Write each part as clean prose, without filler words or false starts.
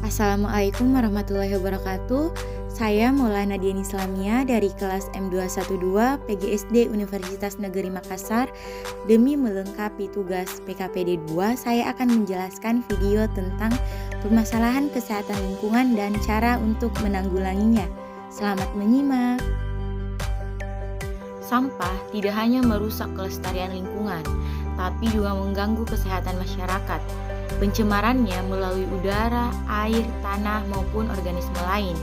Assalamualaikum warahmatullahi wabarakatuh. Saya Maulana Dian Islamia dari kelas M212 PGSD Universitas Negeri Makassar. Demi melengkapi tugas PKPD 2, saya akan menjelaskan video tentang permasalahan kesehatan lingkungan dan cara untuk menanggulanginya. Selamat menyimak. Sampah tidak hanya merusak kelestarian lingkungan, tapi juga mengganggu kesehatan masyarakat. Pencemarannya melalui udara, air, tanah, maupun organisme lain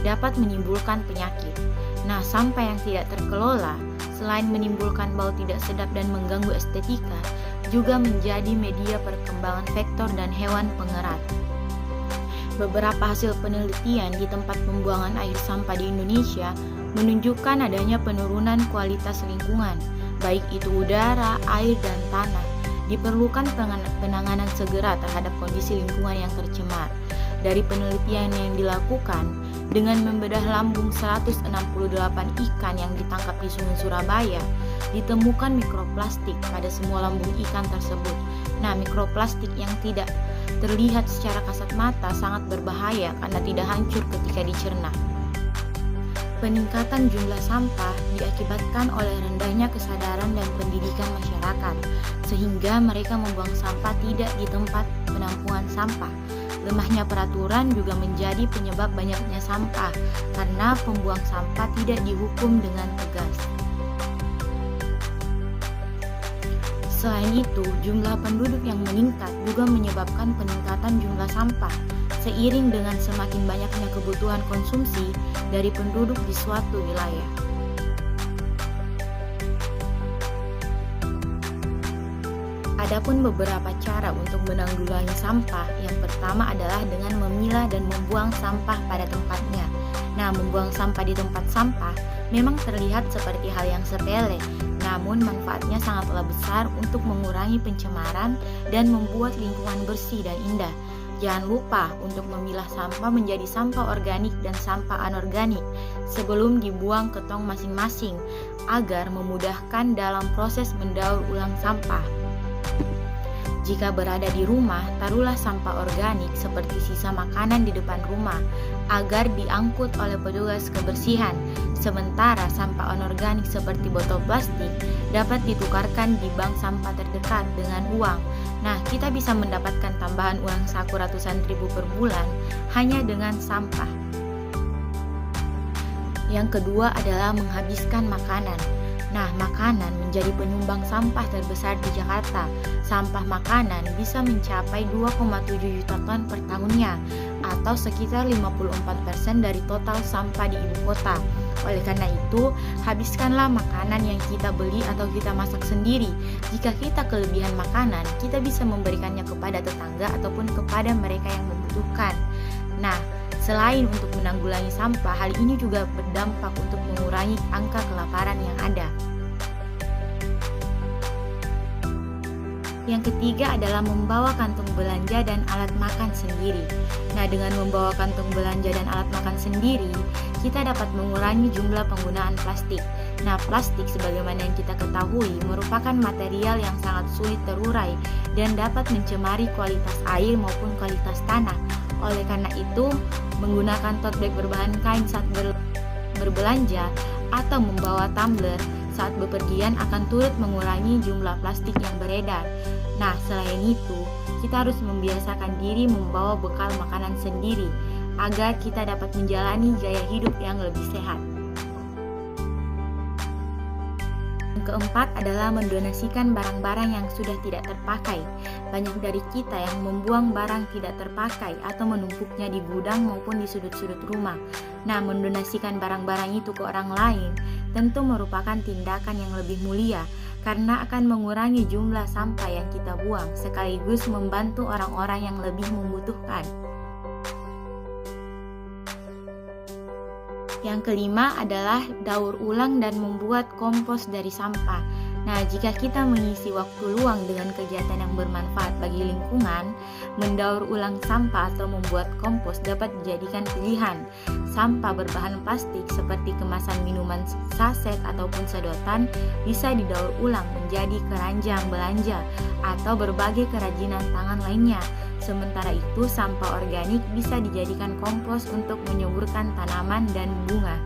dapat menimbulkan penyakit. Nah, sampah yang tidak terkelola, selain menimbulkan bau tidak sedap dan mengganggu estetika, juga menjadi media perkembangan vektor dan hewan pengerat. Beberapa hasil penelitian di tempat pembuangan air sampah di Indonesia menunjukkan adanya penurunan kualitas lingkungan, baik itu udara, air, dan tanah. Diperlukan penanganan segera terhadap kondisi lingkungan yang tercemar. Dari penelitian yang dilakukan, dengan membedah lambung 168 ikan yang ditangkap di Sungai Surabaya, ditemukan mikroplastik pada semua lambung ikan tersebut. Nah, mikroplastik yang tidak terlihat secara kasat mata sangat berbahaya karena tidak hancur ketika dicerna. Peningkatan jumlah sampah diakibatkan oleh rendahnya kesadaran dan pendidikan masyarakat, sehingga mereka membuang sampah tidak di tempat penampungan sampah. Lemahnya peraturan juga menjadi penyebab banyaknya sampah, karena pembuang sampah tidak dihukum dengan tegas. Selain itu, jumlah penduduk yang meningkat juga menyebabkan peningkatan jumlah sampah, seiring dengan semakin banyaknya kebutuhan konsumsi dari penduduk di suatu wilayah. Adapun beberapa cara untuk menanggulangi sampah, yang pertama adalah dengan memilah dan membuang sampah pada tempatnya. Nah, membuang sampah di tempat sampah memang terlihat seperti hal yang sepele, namun manfaatnya sangatlah besar untuk mengurangi pencemaran dan membuat lingkungan bersih dan indah. Jangan lupa untuk memilah sampah menjadi sampah organik dan sampah anorganik sebelum dibuang ke tong masing-masing agar memudahkan dalam proses mendaur ulang sampah. Jika berada di rumah, taruhlah sampah organik seperti sisa makanan di depan rumah agar diangkut oleh petugas kebersihan. Sementara sampah anorganik seperti botol plastik dapat ditukarkan di bank sampah terdekat dengan uang. Nah, kita bisa mendapatkan tambahan uang saku ratusan ribu per bulan hanya dengan sampah. Yang kedua adalah menghabiskan makanan. Nah, makanan menjadi penyumbang sampah terbesar di Jakarta. Sampah makanan bisa mencapai 2,7 juta ton per tahunnya, atau sekitar 54% dari total sampah di ibu kota. Oleh karena itu, habiskanlah makanan yang kita beli atau kita masak sendiri. Jika kita kelebihan makanan, kita bisa memberikannya kepada tetangga ataupun kepada mereka yang membutuhkan. Nah, selain untuk menanggulangi sampah, hal ini juga berdampak untuk mengurangi angka kelaparan yang ada. Yang ketiga adalah membawa kantung belanja dan alat makan sendiri. Nah, dengan membawa kantung belanja dan alat makan sendiri, kita dapat mengurangi jumlah penggunaan plastik. Nah, plastik sebagaimana yang kita ketahui merupakan material yang sangat sulit terurai dan dapat mencemari kualitas air maupun kualitas tanah. Oleh karena itu, menggunakan tote bag berbahan kain saat berbelanja atau membawa tumbler saat bepergian akan turut mengurangi jumlah plastik yang beredar. Nah, selain itu, kita harus membiasakan diri membawa bekal makanan sendiri agar kita dapat menjalani gaya hidup yang lebih sehat. Yang keempat adalah mendonasikan barang-barang yang sudah tidak terpakai. Banyak dari kita yang membuang barang tidak terpakai atau menumpuknya di gudang maupun di sudut-sudut rumah. Nah, mendonasikan barang-barang itu ke orang lain tentu merupakan tindakan yang lebih mulia karena akan mengurangi jumlah sampah yang kita buang sekaligus membantu orang-orang yang lebih membutuhkan. Yang kelima adalah daur ulang dan membuat kompos dari sampah. Nah, jika kita mengisi waktu luang dengan kegiatan yang bermanfaat bagi lingkungan, mendaur ulang sampah atau membuat kompos dapat dijadikan pilihan. Sampah berbahan plastik seperti kemasan minuman saset ataupun sedotan bisa didaur ulang menjadi keranjang belanja atau berbagai kerajinan tangan lainnya. Sementara itu, sampah organik bisa dijadikan kompos untuk menyuburkan tanaman dan bunga.